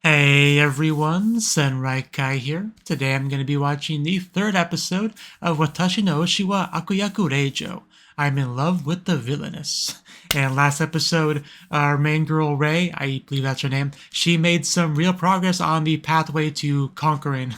Hey everyone, Kai here. Today I'm going to be watching the third episode of Watashi no Oshi wa Akuyaku Reijou. I'm in love with the villainess. And last episode, our main girl Rei, I believe that's her name, she made some real progress on the pathway to conquering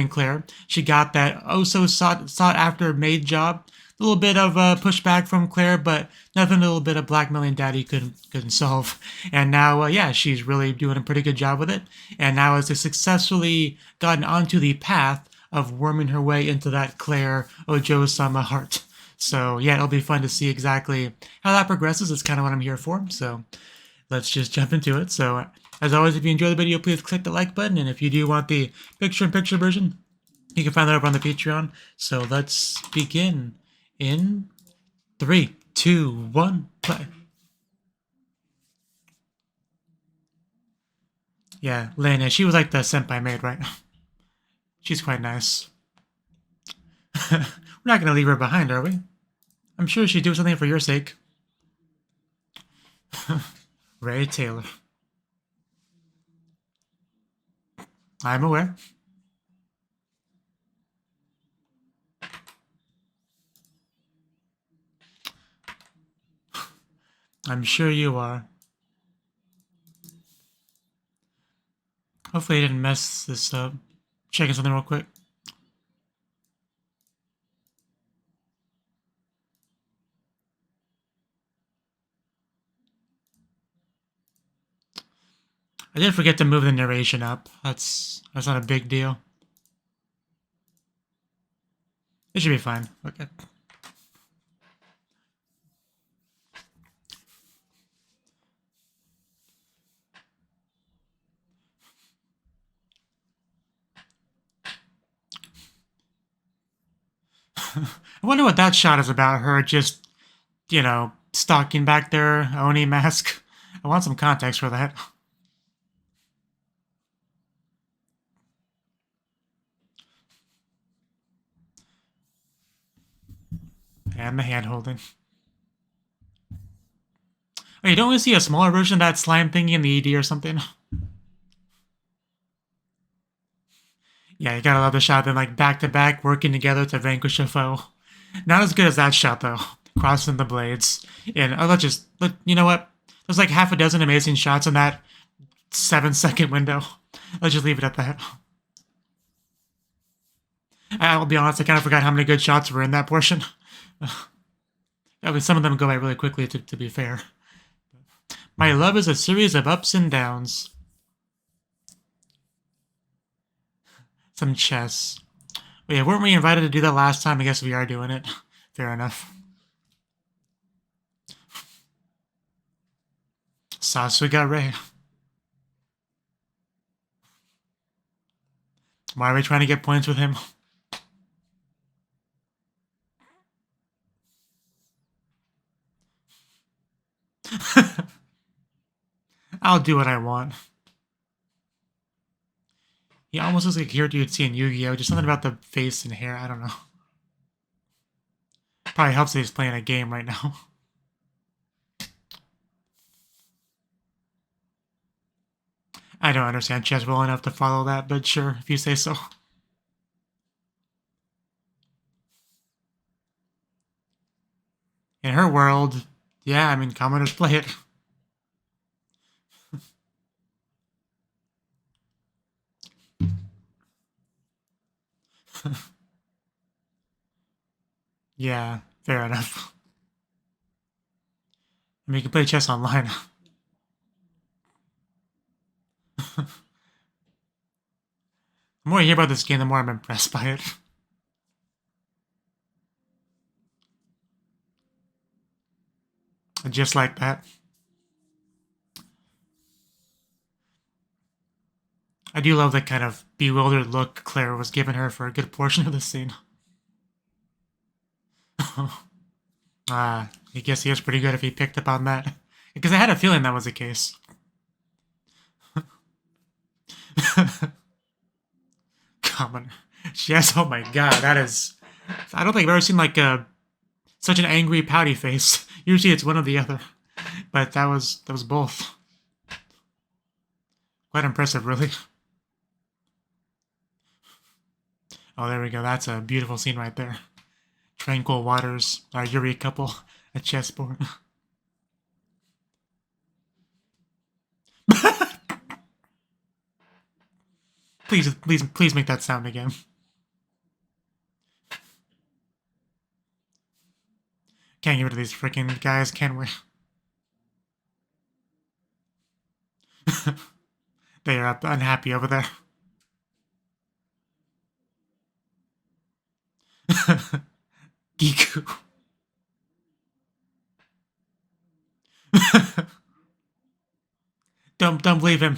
Claire. She got that oh so sought after maid job. A little bit of pushback from Claire, but nothing a little bit of blackmailing Daddy couldn't solve. And now, yeah, she's really doing a pretty good job with it. And now has successfully gotten onto the path of worming her way into that Claire Ojo-sama heart. So yeah, it'll be fun to see exactly how that progresses. It's kind of what I'm here for. So let's just jump into it. So as always, if you enjoy the video, please click the like button. And if you do want the picture-in-picture version, you can find that over on the Patreon. So let's begin. In 3, 2, 1, play. Yeah, Lena, she was like the senpai maid, right? She's quite nice. We're not gonna leave her behind, are we? I'm sure she'd do something for your sake. Ray Taylor. I'm aware. I'm sure you are. Hopefully I didn't mess this up. Checking something real quick. I did forget to move the narration up. That's not a big deal. It should be fine. Okay. I wonder what that shot is about. Her just, stalking back there, Oni mask. I want some context for that. And the hand holding. Oh, you don't really see a smaller version of that slime thingy in the ED or something? Yeah, you gotta love the shot. Then, like, back to back, working together to vanquish a foe. Not as good as that shot, though. Crossing the blades. And you know what? There's like half a dozen amazing shots in that 7-second window. Let's just leave it at that. I'll be honest, I kind of forgot how many good shots were in that portion. I mean, some of them go by really quickly, to be fair. My love is a series of ups and downs. Some chess. But yeah, weren't we invited to do that last time? I guess we are doing it. Fair enough. Sasuga Rei. Why are we trying to get points with him? I'll do what I want. He almost looks like a character you'd see in Yu-Gi-Oh! Just something about the face and hair, I don't know. Probably helps that he's playing a game right now. I don't understand chess well enough to follow that, but sure, if you say so. In her world, yeah, I mean, commoners play it. Yeah, fair enough. I mean, you can play chess online. The more I hear about this game, the more I'm impressed by it. Just like that. I do love the kind of bewildered look Claire was giving her for a good portion of the scene. I guess he was pretty good if he picked up on that. Because I had a feeling that was the case. Commoner. Yes, oh my god, that is... I don't think I've ever seen like such an angry pouty face. Usually it's one or the other. But that was both. Quite impressive, really. Oh, there we go. That's a beautiful scene right there. Tranquil waters, our Yuri couple, a chessboard. Please make that sound again. Can't get rid of these freaking guys, can we? They are unhappy over there. Giku. Don't believe him.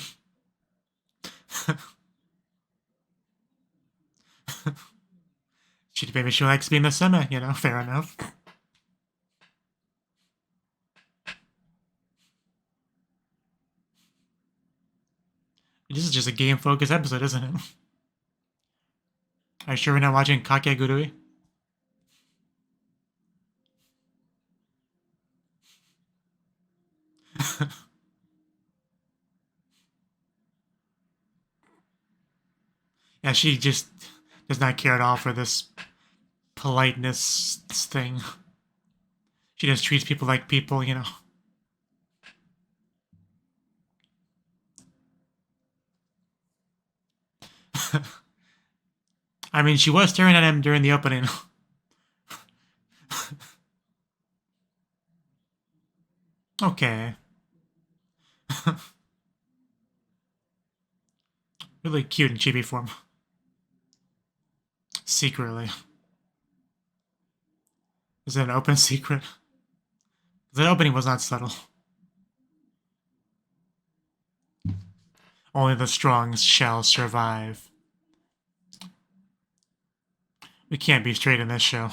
Maybe she likes being the summer, you know, fair enough. This is just a game-focused episode, isn't it? Are you sure we're not watching Kakegurui? Yeah, she just does not care at all for this politeness thing. She just treats people like people, you know. I mean, she was staring at him during the opening. Okay. Really cute in chibi form. Secretly. Is it an open secret? The opening was not subtle. Only the strong shall survive. We can't be straight in this show.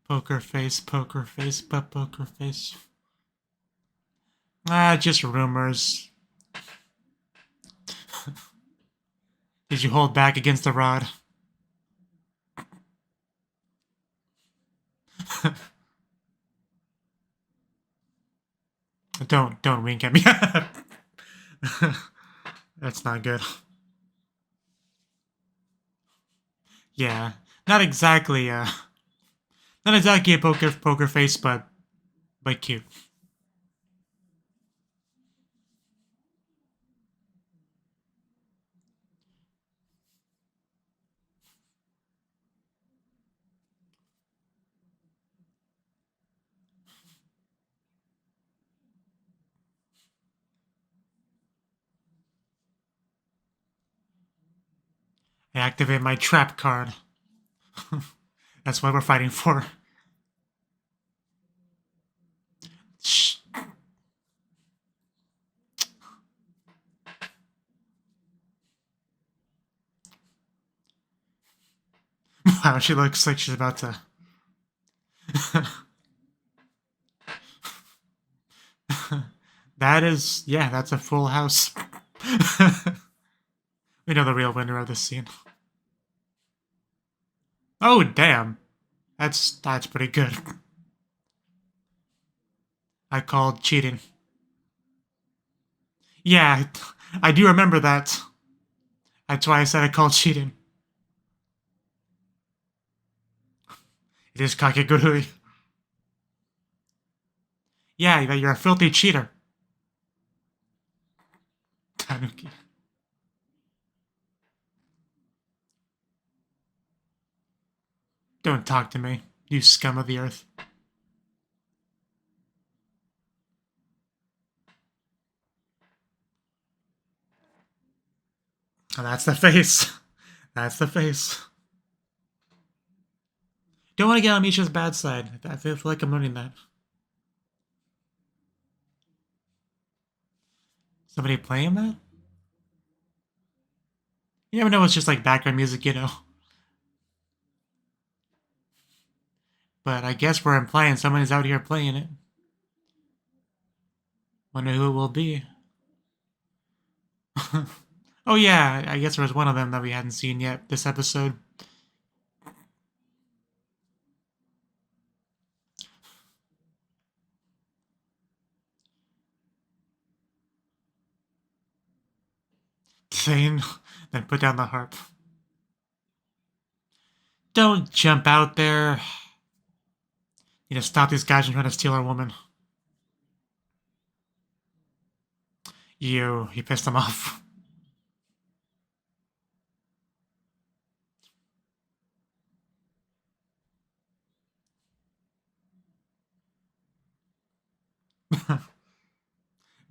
Poker face, poker face, but poker face. Ah, just rumors. Did you hold back against the rod? Don't wink at me. That's not good. Yeah, not exactly a poker face, but cute. I activate my trap card. That's what we're fighting for. Shh. Wow, she looks like she's about to... That is... Yeah, that's a full house. We know the real winner of this scene. Oh, damn. That's pretty good. I called cheating. Yeah, I do remember that. That's why I said I called cheating. It is Kakegurui. Yeah, you're a filthy cheater. Tanuki. Don't talk to me, you scum of the earth. Oh, that's the face. That's the face. Don't want to get on Misha's bad side. I feel like I'm learning that. Somebody playing that? You never know, it's just like background music, you know. But I guess we're implying someone is out here playing it. Wonder who it will be. Oh yeah, I guess there was one of them that we hadn't seen yet this episode. Thane, then put down the harp. Don't jump out there. Need to stop these guys from trying to steal our woman. You pissed them off.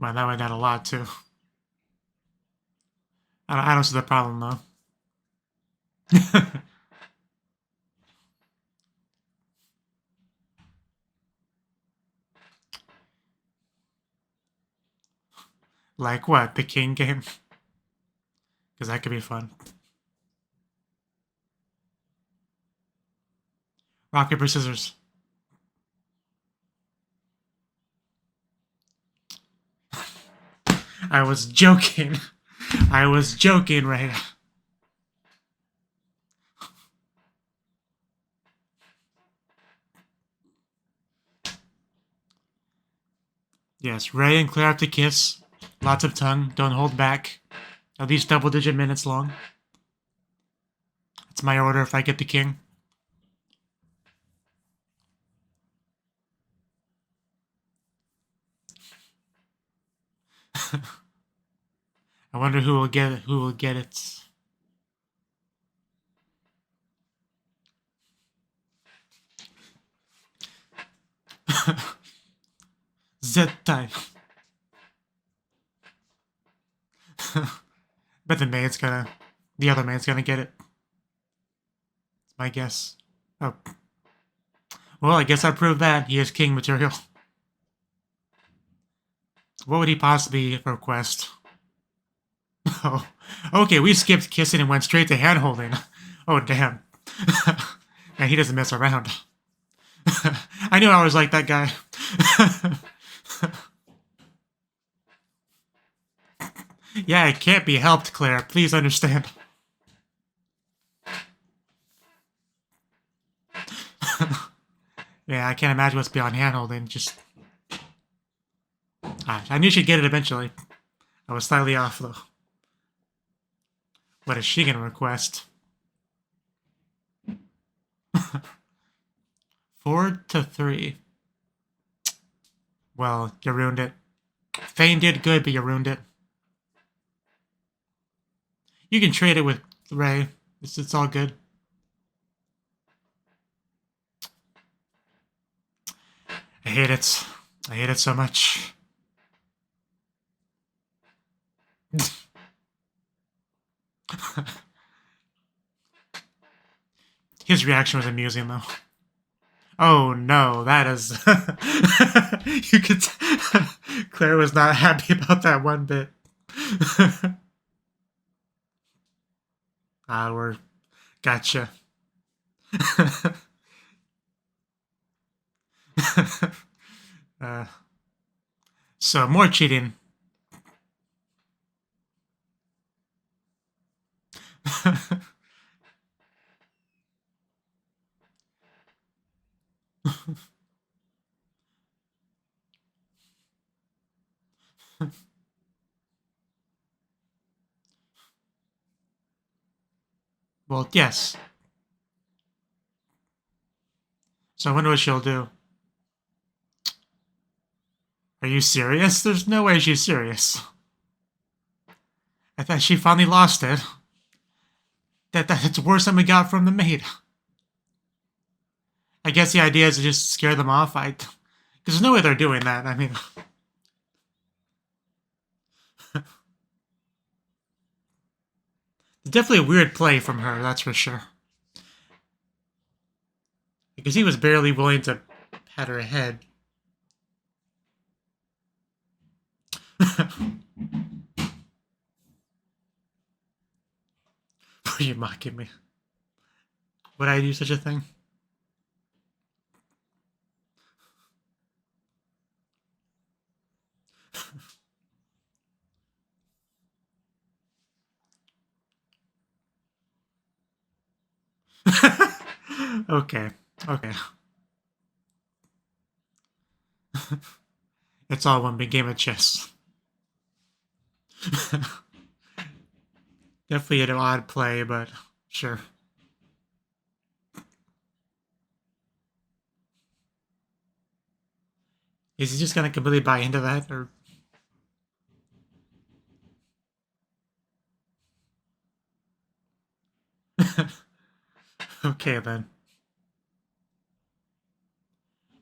Well, that went down a lot, too. I don't see the problem, though. Like what? The king game? Because that could be fun. Rock, paper, scissors. I was joking. I was joking, Ray. Yes, Ray and Claire have to kiss. Lots of tongue. Don't hold back. At least double-digit minutes long. That's my order if I get the king. I wonder who will get it. Who will get it? Zettai. But the other maid's gonna get it. That's my guess. Oh. Well, I guess I proved that. He is king material. What would he possibly request? Oh. Okay, we skipped kissing and went straight to hand-holding. Oh, damn. And he doesn't mess around. I knew I was like that guy. Yeah, it can't be helped, Claire. Please understand. Yeah, I can't imagine what's beyond handholding. Just... I knew she'd get it eventually. I was slightly off, though. What is she gonna request? 4-3. Well, you ruined it. Thane did good, but you ruined it. You can trade it with Ray. It's all good. I hate it. I hate it so much. His reaction was amusing, though. Oh no, that is... You could... Claire was not happy about that one bit. We're... Gotcha. So, more cheating. Well, yes. So I wonder what she'll do. Are you serious? There's no way she's serious. I thought she finally lost it. That's worse than we got from the maid. I guess the idea is to just scare them off. Because there's no way they're doing that. I mean... Definitely a weird play from her, that's for sure. Because he was barely willing to pat her head. Are you mocking me? Would I do such a thing? Okay. It's all one big game of chess. Definitely an odd play, but sure. Is he just gonna completely buy into that, or? Okay, then.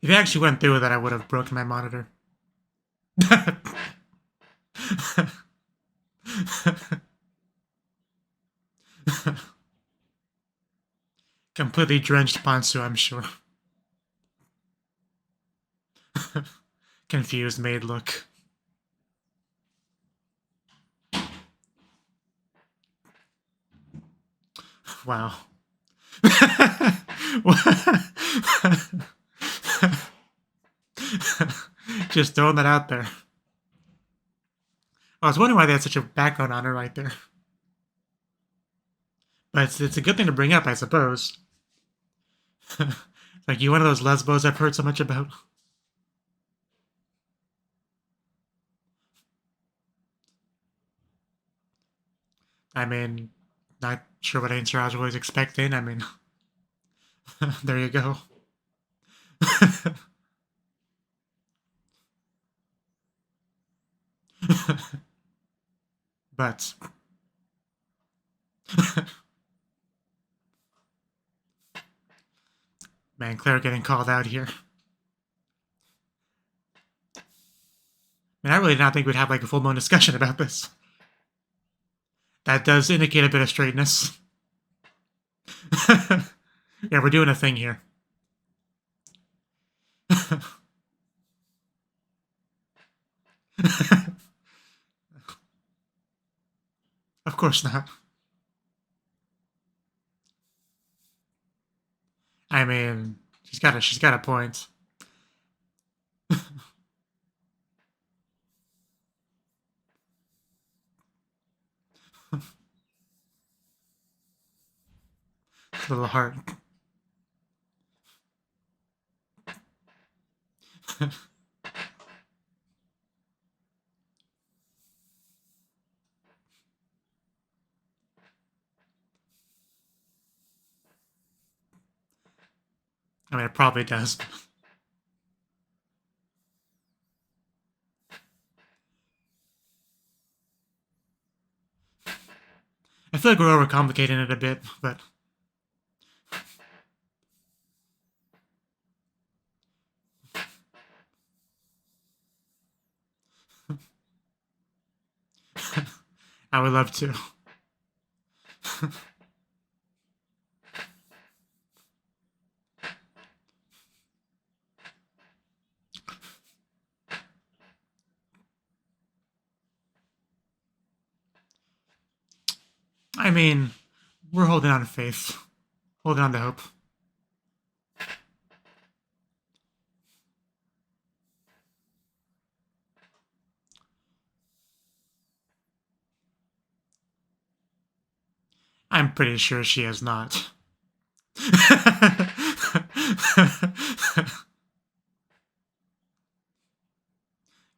If he actually went through with that, I would have broken my monitor. Completely drenched Ponsu, I'm sure. Confused maid look. Wow. Just throwing that out there. I was wondering why they had such a background on her right there. But it's a good thing to bring up, I suppose. Like, you one of those lesbos I've heard so much about? I mean, not sure what answer I was expecting. I mean, there you go. But man, Claire getting called out here. I mean, I really did not think we'd have like a full-blown discussion about this. That does indicate a bit of straightness. Yeah, we're doing a thing here. Of course not. I mean, she's got a point. Little heart. I mean, it probably does. I feel like we're overcomplicating it a bit, but I would love to. I mean, we're holding on to faith. Holding on to hope. I'm pretty sure she has not.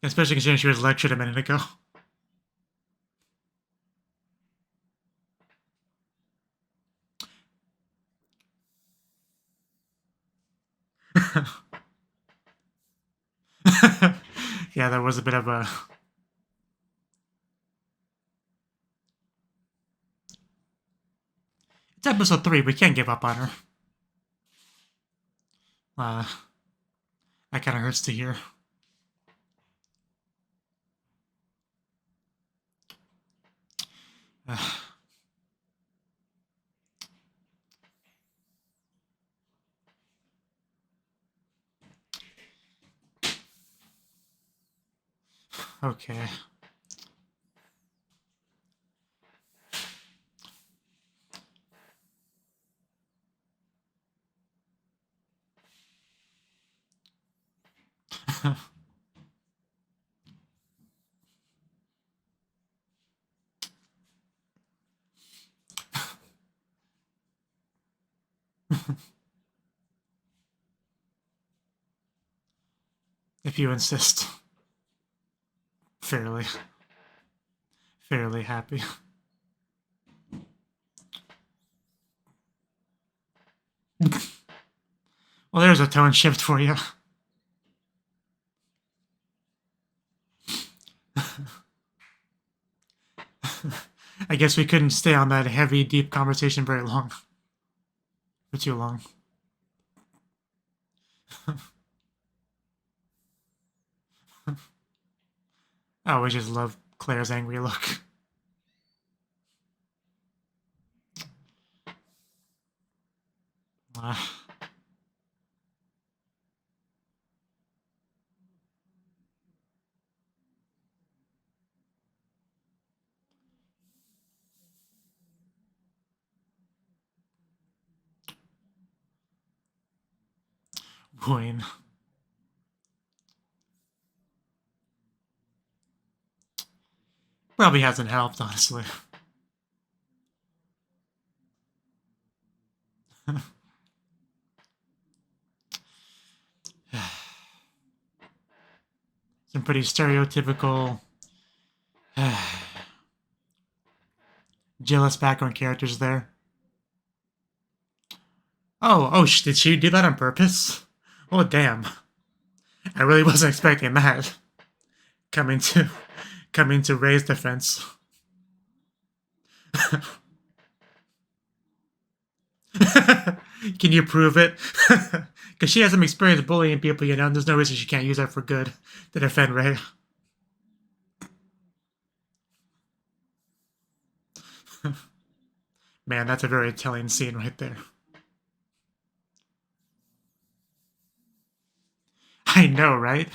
Especially considering she was lectured a minute ago. Yeah, there was a bit of a... It's episode 3, we can't give up on her. That kind of hurts to hear. Okay. If you insist. Fairly happy. Well, there's a tone shift for you. I guess we couldn't stay on that heavy, deep conversation very long. For too long. I always just love Claire's angry look. Wayne. Probably hasn't helped, honestly. Some pretty stereotypical jealous background characters there. Oh, did she do that on purpose? Oh, damn. I really wasn't expecting that. Coming to raise defense. Can you prove it? Because she has some experience bullying people, you know, and there's no reason she can't use that for good to defend Ray. Man, that's a very telling scene right there. I know, right?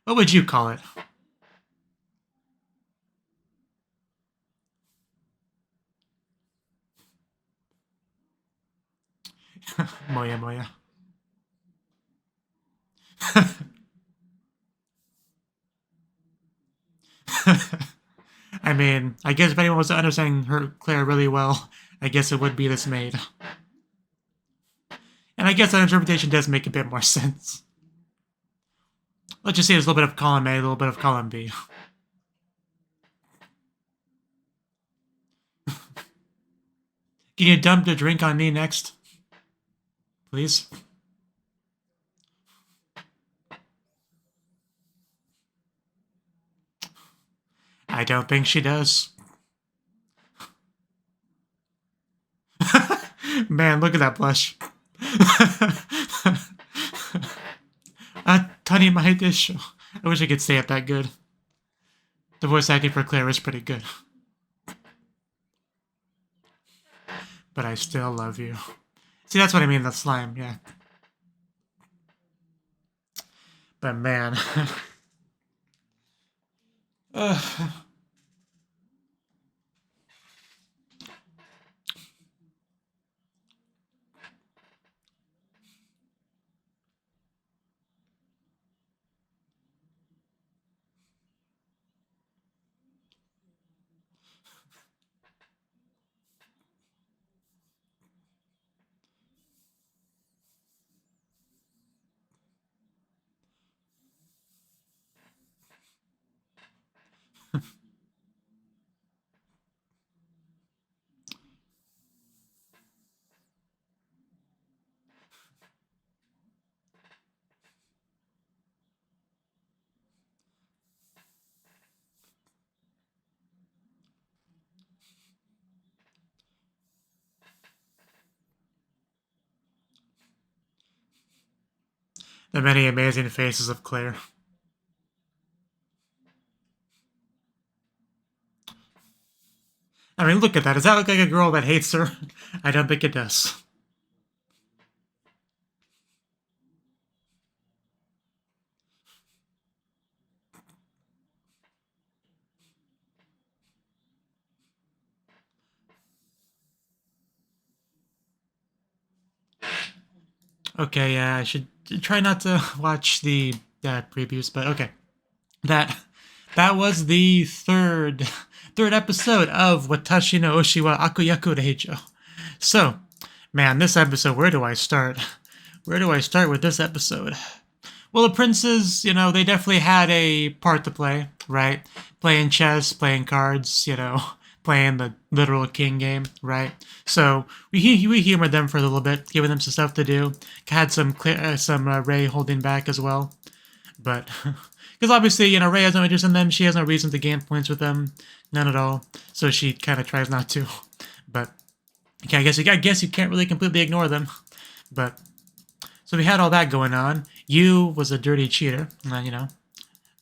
What would you call it? Moya Moya. I mean, I guess if anyone was understanding her Claire really well, I guess it would be this maid. And I guess that interpretation does make a bit more sense. Let's just say there's a little bit of column A, a little bit of column B. Can you dump the drink on me next? Please? I don't think she does. Man, look at that blush. Tani my dish. I wish I could say it that good. The voice acting for Claire is pretty good. But I still love you. See, that's what I mean, that slime, yeah. But man. The many amazing faces of Claire. I mean, look at that. Does that look like a girl that hates her? I don't think it does. Okay, yeah, I should try not to watch the previews, but okay. That was the third episode of Watashi no Oshi wa Akuyaku Reijou. So, man, this episode, where do I start? Where do I start with this episode? Well, the princes, you know, they definitely had a part to play, right? Playing chess, playing cards, you know, playing the literal king game, right? So we humored them for a little bit, giving them some stuff to do. Had some Ray holding back as well, but because obviously, you know, Ray has no interest in them. She has no reason to gain points with them, none at all. So she kind of tries not to. But okay, I guess you can't really completely ignore them. But so we had all that going on. Yu was a dirty cheater, you know.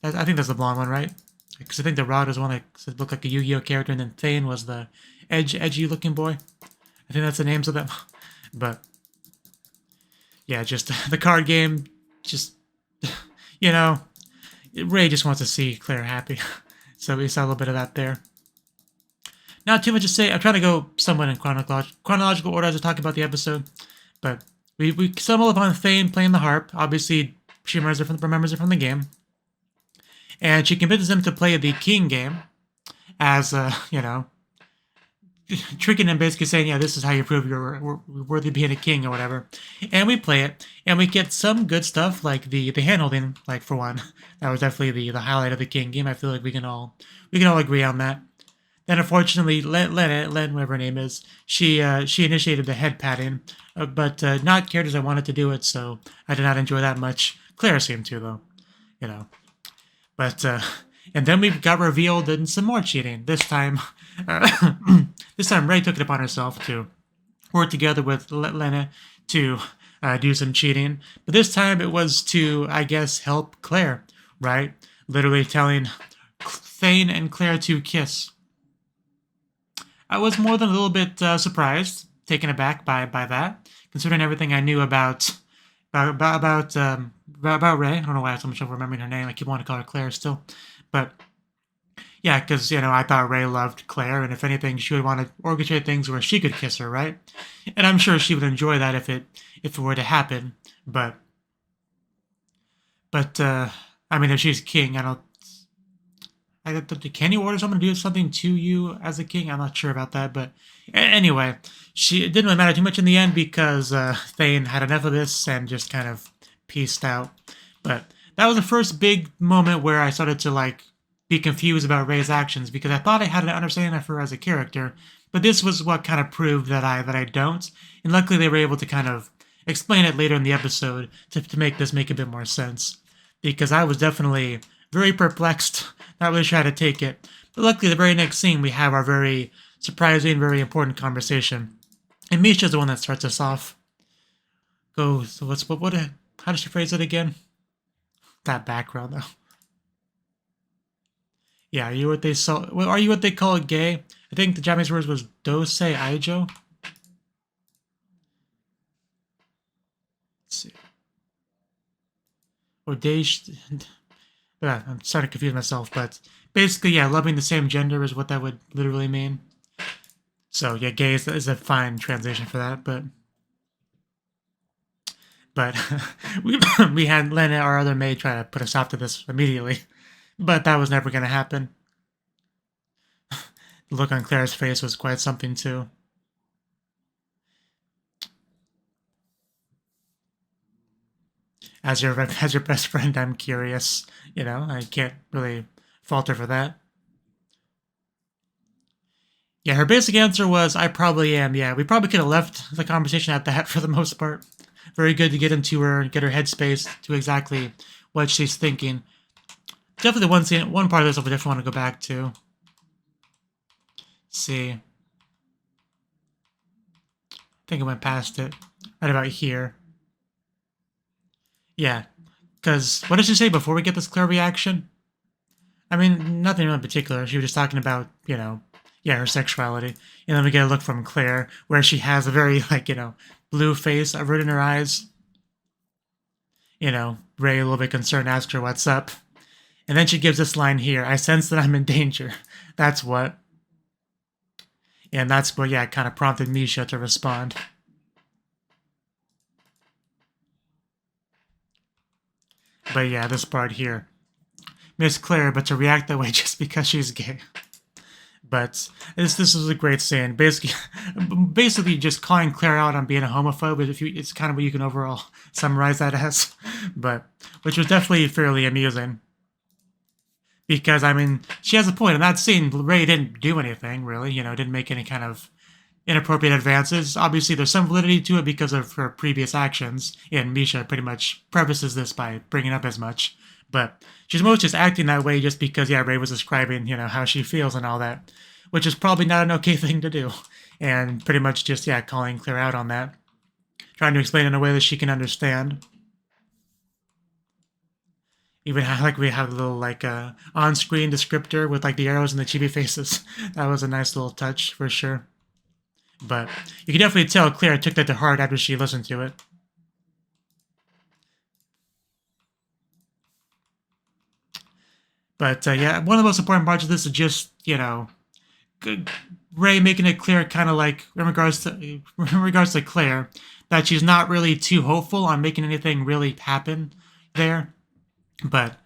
I think that's the blonde one, right? Because I think the Rod was one that looked like a Yu-Gi-Oh character, and then Thane was the edgy-looking boy. I think that's the names of them. But yeah, just the card game, just, you know, Ray just wants to see Claire happy. So we saw a little bit of that there. Not too much to say. I'm trying to go somewhat in chronological order as I talk about the episode. But we stumble upon Thane playing the harp. Obviously, she remembers it from the game. And she convinces him to play the king game as, you know, tricking him, basically saying, yeah, this is how you prove you're worthy of being a king or whatever. And we play it, and we get some good stuff, like the hand-holding, like, for one. That was definitely the highlight of the king game. I feel like we can all agree on that. Then, unfortunately, Len, whatever her name is, she initiated the head patting, but not cared as I wanted to do it, so I did not enjoy that much. Claire seemed to, though, you know. But, and then we got revealed in some more cheating. This time Ray took it upon herself to work together with Lena to do some cheating. But this time it was to, I guess, help Claire, right? Literally telling Thane and Claire to kiss. I was more than a little bit surprised, taken aback by that, considering everything I knew about Ray. I don't know why I have so much trouble remembering her name. I keep wanting to call her Claire still. But yeah, because, you know, I thought Ray loved Claire, and if anything, she would want to orchestrate things where she could kiss her, right? And I'm sure she would enjoy that if it were to happen. But I mean, if she's king, can you order someone to do something to you as a king? I'm not sure about that, but anyway, it didn't really matter too much in the end because Thane had enough of this and just kind of pieced out. But that was the first big moment where I started to, like, be confused about Ray's actions, because I thought I had an understanding of her as a character, but this was what kind of proved that I don't. And luckily they were able to kind of explain it later in the episode to make this make a bit more sense, because I was definitely very perplexed, not really sure how to take it. But luckily the very next scene we have our very surprising, very important conversation. And Misha's the one that starts us off. How does she phrase it again? That background, though. Yeah, are you what they call it gay? I think the Japanese word was dosei aijo. Let's see. Or I'm starting to confuse myself, but basically, yeah, loving the same gender is what that would literally mean. So yeah, gay is a fine translation for that, but we had Lena, our other maid, try to put a stop to this immediately, but that was never going to happen. The look on Claire's face was quite something too. As your best friend, I'm curious. You know, I can't really fault her for that. Yeah, her basic answer was, I probably am. Yeah, we probably could have left the conversation at that for the most part. Very good to get into her and get her headspace to exactly what she's thinking. Definitely one part of this I definitely want to go back to. Let's see. I think I went past it. Right about here. Yeah, because what did she say before we get this Claire reaction? I mean, nothing really in particular. She was just talking about, you know, yeah, her sexuality. And then we get a look from Claire where she has a very, like, you know, blue face, a root in her eyes. You know, Ray, a little bit concerned, asks her what's up. And then she gives this line here, I sense that I'm in danger. That's what. And that's what, yeah, kind of prompted Misha to respond. But yeah, this part here. Miss Claire, but to react that way just because she's gay. But this was a great scene. Basically just calling Claire out on being a homophobe. It's kind of what you can overall summarize that as. But which was definitely fairly amusing. Because, I mean, she has a point. In that scene, Rei didn't do anything, really. Didn't make any kind of inappropriate advances. Obviously, there's some validity to it because of her previous actions, and Misha pretty much prefaces this by bringing up as much. But she's most just acting that way just because, yeah, Rei was describing, how she feels and all that, which is probably not an okay thing to do. And pretty much just, yeah, calling Claire out on that. Trying to explain in a way that she can understand. Even like we have a little like on-screen descriptor with like the arrows and the chibi faces. That was a nice little touch for sure. But you can definitely tell Claire took that to heart after she listened to it. But yeah, one of the most important parts of this is just, Rei making it clear kind of like in regards to Claire that she's not really too hopeful on making anything really happen there. But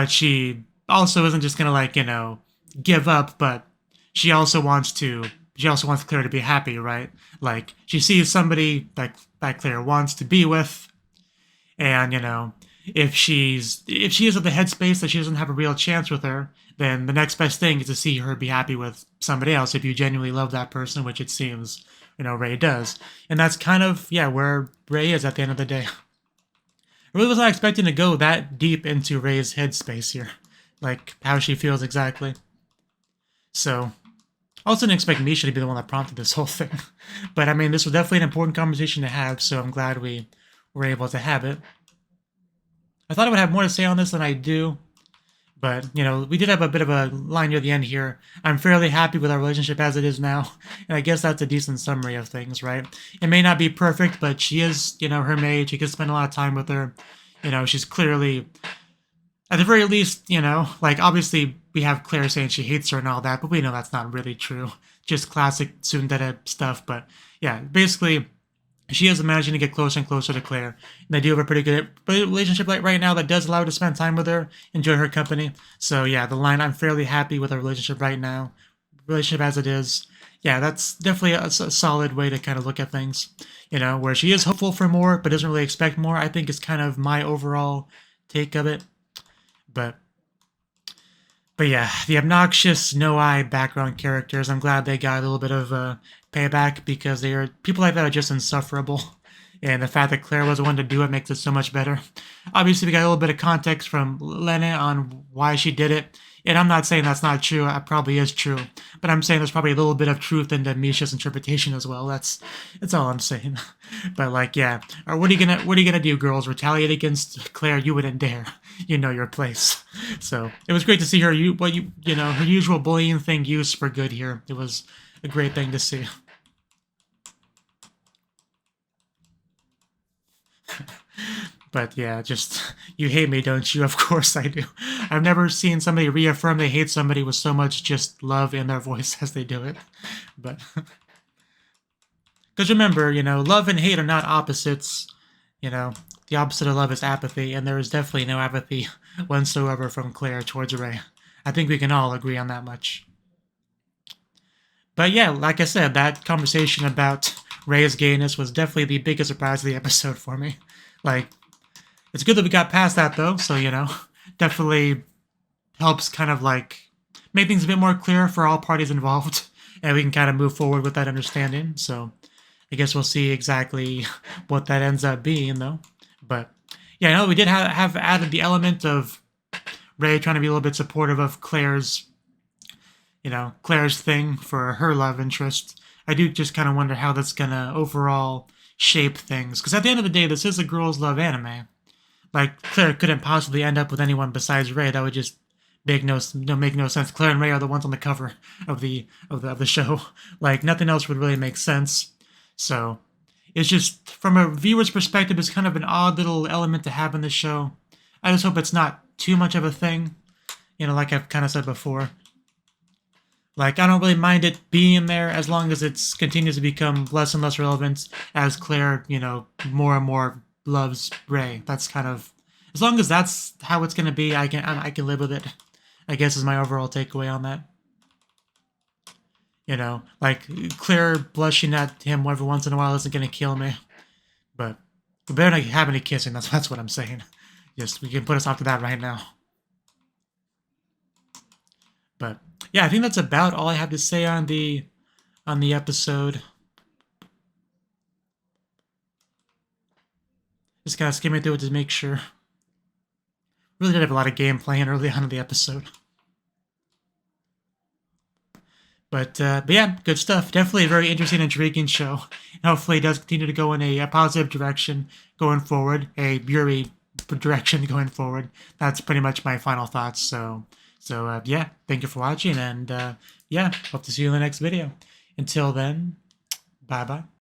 she also isn't just gonna like, give up, but she also wants Claire to be happy, right? Like she sees somebody that Claire wants to be with, and if she is at the headspace that she doesn't have a real chance with her, then the next best thing is to see her be happy with somebody else if you genuinely love that person, which it seems, Rei does. And that's kind of, yeah, where Rei is at the end of the day. I really was not expecting to go that deep into Rei's headspace here, like how she feels exactly. So, also didn't expect Misha to be the one that prompted this whole thing. But I mean, this was definitely an important conversation to have, so I'm glad we were able to have it. I thought I would have more to say on this than I do, but, we did have a bit of a line near the end here. I'm fairly happy with our relationship as it is now, and I guess that's a decent summary of things, right? It may not be perfect, but she is, her maid. You can spend a lot of time with her. She's clearly, at the very least, like, obviously, we have Claire saying she hates her and all that, but we know that's not really true. Just classic tsundere stuff, but, yeah, basically, she is managing to get closer and closer to Claire, and they do have a pretty good relationship right now that does allow her to spend time with her, enjoy her company. So yeah, the line, I'm fairly happy with our relationship right now, relationship as it is. Yeah, that's definitely a solid way to kind of look at things. Where she is hopeful for more, but doesn't really expect more, I think is kind of my overall take of it. But yeah, the obnoxious no-eye background characters, I'm glad they got a little bit of payback because people like that are just insufferable. And the fact that Claire was the one to do it makes it so much better. Obviously, we got a little bit of context from Lene on why she did it. And I'm not saying that's not true. It probably is true. But I'm saying there's probably a little bit of truth into Misha's interpretation as well. That's all I'm saying. But like, yeah. What are you gonna do, girls? Retaliate against Claire? You wouldn't dare. You know your place. So it was great to see her her usual bullying thing used for good here. It was a great thing to see. But yeah, just, you hate me, don't you? Of course I do. I've never seen somebody reaffirm they hate somebody with so much just love in their voice as they do it. But, because remember, love and hate are not opposites. The opposite of love is apathy, and there is definitely no apathy whatsoever from Claire towards Rei. I think we can all agree on that much. But yeah, like I said, that conversation about Rei's gayness was definitely the biggest surprise of the episode for me. Like, it's good that we got past that, though, so, definitely helps kind of, like, make things a bit more clear for all parties involved, and we can kind of move forward with that understanding, so I guess we'll see exactly what that ends up being, though. But, yeah, we did have added the element of Rei trying to be a little bit supportive of Claire's thing for her love interest. I do just kind of wonder how that's going to overall shape things, because at the end of the day, this is a girls' love anime. Like, Claire couldn't possibly end up with anyone besides Rei. That would just make no sense. Claire and Rei are the ones on the cover of the show. Like, nothing else would really make sense. So, it's just, from a viewer's perspective, it's kind of an odd little element to have in the show. I just hope it's not too much of a thing. Like I've kind of said before. Like, I don't really mind it being there as long as it continues to become less and less relevant as Claire, more and more loves Rei. That's kind of, as long as that's how it's going to be, I can live with it, I guess, is my overall takeaway on that. Like, Claire blushing at him every once in a while isn't going to kill me. But we better not have any kissing, that's what I'm saying. Just, we can put us off to that right now. But yeah, I think that's about all I have to say on the episode. Just kind of skimming through it to make sure. Really did have a lot of gameplay in early on in the episode. But yeah, good stuff. Definitely a very interesting, intriguing show. And hopefully it does continue to go in a positive direction going forward, a Yuri direction going forward. That's pretty much my final thoughts. So yeah, thank you for watching, and yeah, hope to see you in the next video. Until then, bye-bye.